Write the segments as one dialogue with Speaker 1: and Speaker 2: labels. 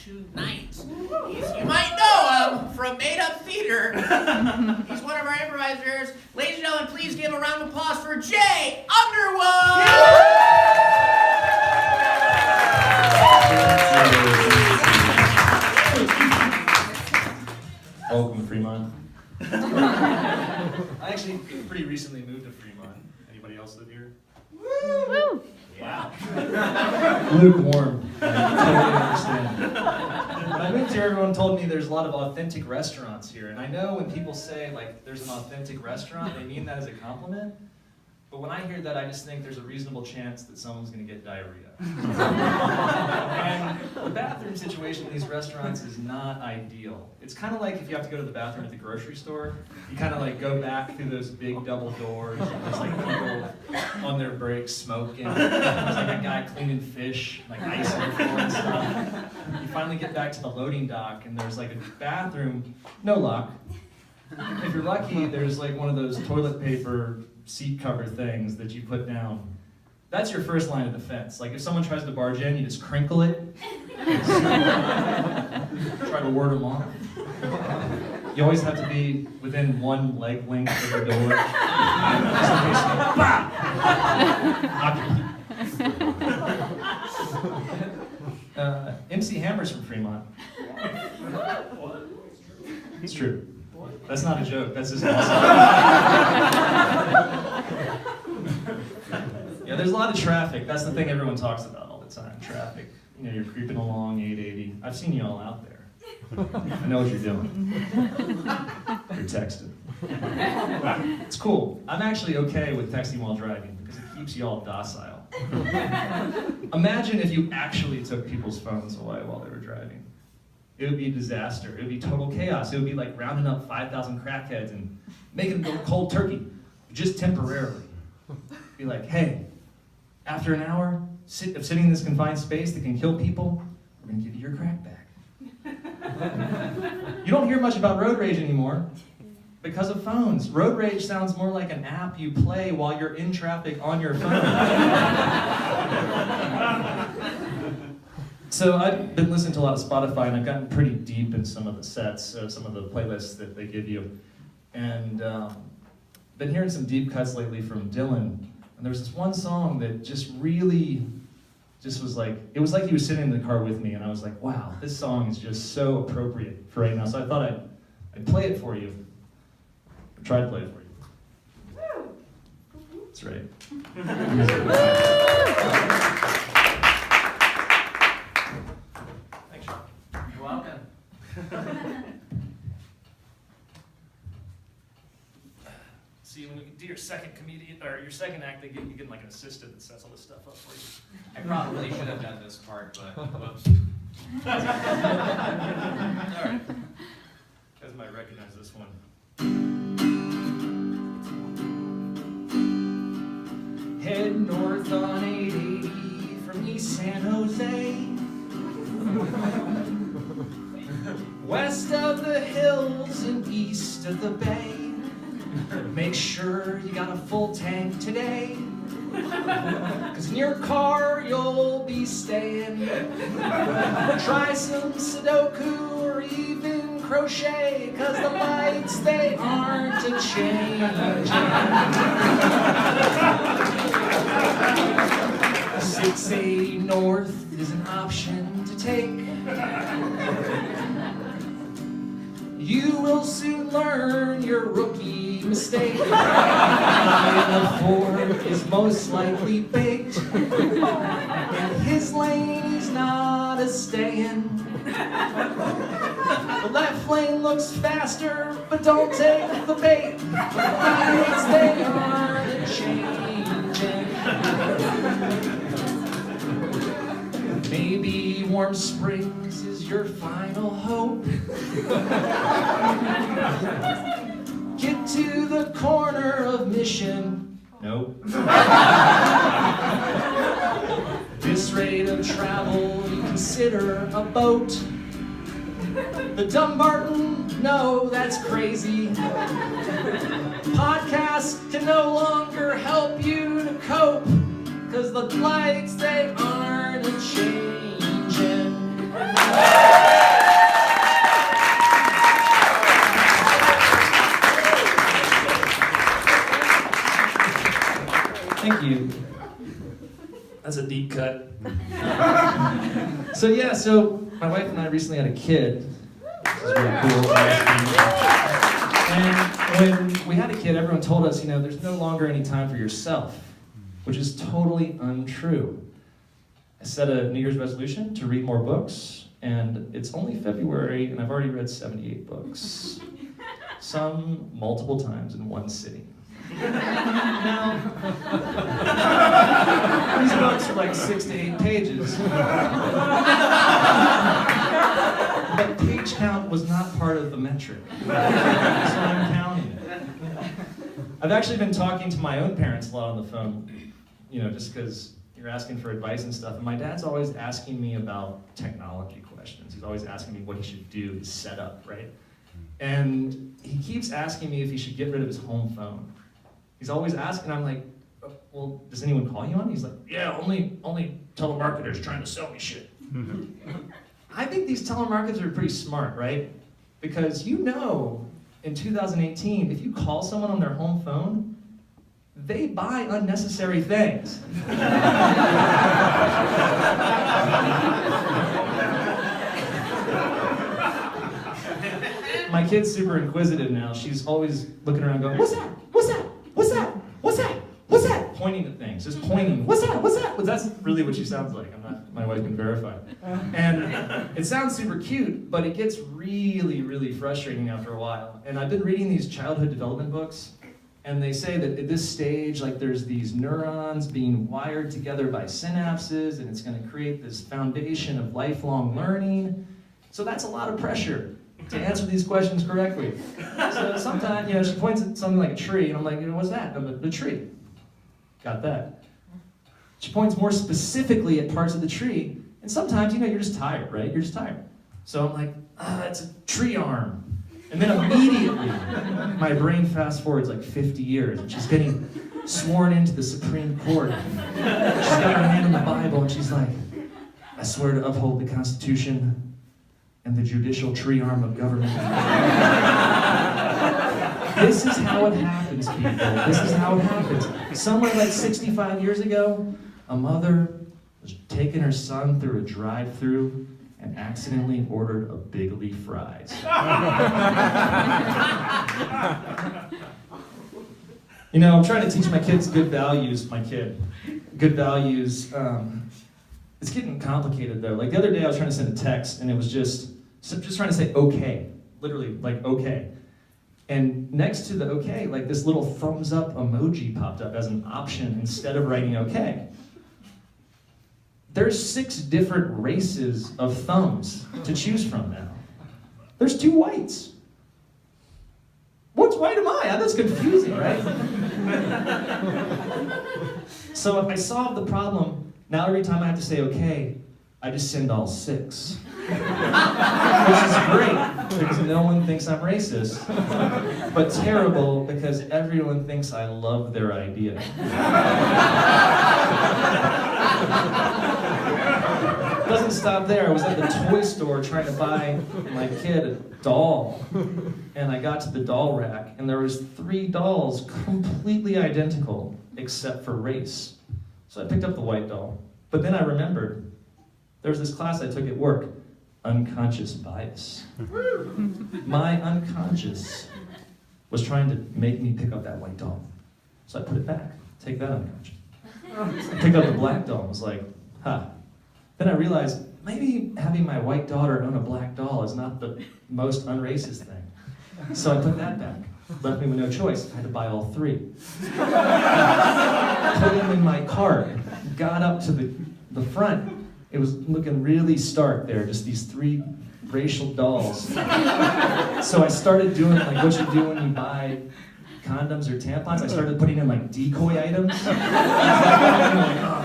Speaker 1: tonight. You might know him from Made Up Theater. He's one of our improvisers. Ladies and gentlemen, please give a round of applause for Jay Underwood!
Speaker 2: Welcome to Fremont.
Speaker 3: I actually pretty recently moved to Fremont. Anybody else live here?
Speaker 4: Woo!
Speaker 3: Wow.
Speaker 2: Lukewarm.
Speaker 3: I totally understand. When I moved here, everyone told me there's a lot of authentic restaurants here. And I know when people say, like, there's an authentic restaurant, they mean that as a compliment. But when I hear that, I just think there's a reasonable chance that someone's going to get diarrhea. And the bathroom situation in these restaurants is not ideal. It's kind of like if you have to go to the bathroom at the grocery store, you kind of like go back through those big double doors, and there's like people on their breaks smoking, there's like a guy cleaning fish, like ice on the floor and stuff. You finally get back to the loading dock, and there's like a bathroom, no lock. If you're lucky, there's like one of those toilet paper seat cover things that you put down. That's your first line of defense. Like if someone tries to barge in, you just crinkle it. Try to ward them off. You always have to be within one leg length of the door. Just in case MC Hammer's from Fremont. It's true. That's not a joke. That's just awesome. Yeah, there's a lot of traffic. That's the thing everyone talks about all the time, traffic. You know, you're creeping along 880. I've seen you all out there. I know what you're doing. You're texting. It's cool. I'm actually okay with texting while driving because it keeps you all docile. Imagine if you actually took people's phones away while they were driving. It would be a disaster. It would be total chaos. It would be like rounding up 5,000 crackheads and making them go cold turkey, just temporarily. Be like, hey, after an hour of sitting in this confined space that can kill people, we're gonna give you your crack back. You don't hear much about road rage anymore because of phones. Road rage sounds more like an app you play while you're in traffic on your phone. So I've been listening to a lot of Spotify, and I've gotten pretty deep in some of the sets, some of the playlists that they give you. And been hearing some deep cuts lately from Dylan. And there was this one song that just really, just was like, it was like he was sitting in the car with me, and I was like, wow, this song is just so appropriate for right now. So I thought I'd play it for you. Or try to play it for you. That's right. Thanks, Sean.
Speaker 1: You're welcome.
Speaker 3: See, when you do your second comedian or your second act, you get like an assistant that sets all this stuff up for you.
Speaker 1: I probably should have done this part, but whoops.
Speaker 3: All right. You guys might recognize this one. Head north on 880 from East San Jose. West of the hills and east of the bay. Make sure you got a full tank today, 'cause in your car you'll be staying. Try some Sudoku or even crochet, 'cause the lights, they aren't a change. 680 north is an option to take. You will soon learn your rookie mistake. The Ford is most likely baked, and his lane is not a staying. The left lane looks faster, but don't take the bait. The lights, they aren't changing. Maybe Warm Springs is your final hope. Get to the corner of Mission. Nope. This rate of travel, you consider a boat. The Dumbarton, no, that's crazy. Podcasts can no longer help you to cope, 'cause the lights, they aren't a changing. So my wife and I recently had a kid. This is really cool. And when we had a kid, everyone told us, there's no longer any time for yourself, which is totally untrue. I set a New Year's resolution to read more books, and it's only February, and I've already read 78 books. Some multiple times in one sitting. Now, these books are like 6 to 8 pages. But page count was not part of the metric, so I'm counting it. I've actually been talking to my own parents a lot on the phone, just because you're asking for advice and stuff, and my dad's always asking me about technology questions. He's always asking me what he should do to set up, right? And he keeps asking me if he should get rid of his home phone. He's always asking, I'm like, well, does anyone call you on it? He's like, yeah, only telemarketers trying to sell me shit. I think these telemarketers are pretty smart, right? Because in 2018, if you call someone on their home phone, they buy unnecessary things. My kid's super inquisitive now. She's always looking around going, what's that? What's that? What's that? What's that? What's that? Pointing at things, just pointing. What's that? What's that? Well, that's really what she sounds like. My wife can verify. And it sounds super cute, but it gets really, really frustrating after a while. And I've been reading these childhood development books, and they say that at this stage, there's these neurons being wired together by synapses, and it's going to create this foundation of lifelong learning. So that's a lot of pressure to answer these questions correctly. So sometimes, she points at something like a tree, and I'm like, what's that? The tree. Got that. She points more specifically at parts of the tree, and sometimes, you're just tired, right? You're just tired. So I'm like, it's a tree arm. And then immediately, my brain fast forwards 50 years, and she's getting sworn into the Supreme Court. She's got her hand on the Bible, and she's like, I swear to uphold the Constitution and the judicial tree arm of government. This is how it happens, people. This is how it happens. Somewhere 65 years ago, a mother was taking her son through a drive-thru and accidentally ordered a Big Leaf fries. I'm trying to teach my kids good values, Good values. It's getting complicated, though. The other day, I was trying to send a text, and it was just trying to say okay. Literally, okay. And next to the okay, this little thumbs up emoji popped up as an option instead of writing okay. There's 6 different races of thumbs to choose from now. There's 2 whites. Which white am I? That's confusing, right? So if I solve the problem, now every time I have to say okay, I just send all 6. Which is great, because no one thinks I'm racist. But terrible, because everyone thinks I love their idea. Doesn't stop there. I was at the toy store trying to buy my kid a doll. And I got to the doll rack, and there was 3 dolls completely identical, except for race. So I picked up the white doll. But then I remembered, there was this class I took at work, unconscious bias. My unconscious was trying to make me pick up that white doll. So I put it back, take that unconscious. I picked up the black doll and was like, Then I realized, maybe having my white daughter own a black doll is not the most unracist thing. So I put that back. Left me with no choice. I had to buy all 3. Put them in my cart, got up to the front. It was looking really stark there, just these 3 racial dolls. So I started doing what you do when you buy condoms or tampons. I started putting in decoy items.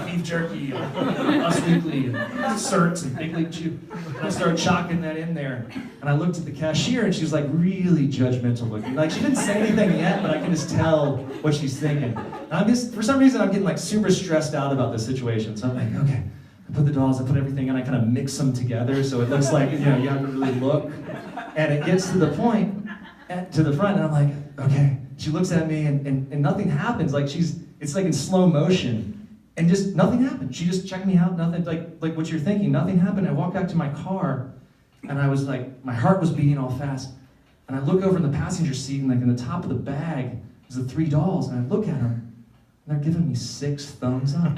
Speaker 3: Beef jerky, Us Weekly, and certs, and Big League Chew. And I started chalking that in there. And I looked at the cashier, and she was really judgmental looking. She didn't say anything yet, but I can just tell what she's thinking. And for some reason, I'm getting super stressed out about this situation. So I'm like, okay. I put the dolls, I put everything in, I kind of mix them together so it looks like, you have to really look. And it gets to the point, to the front, and I'm like, okay. She looks at me, and nothing happens. It's in slow motion. And just nothing happened. She just checked me out, nothing, like what you're thinking, nothing happened. I walked back to my car, and I was like, my heart was beating all fast. And I look over in the passenger seat, and like in the top of the bag is the 3 dolls, and I look at them, and they're giving me 6 thumbs up.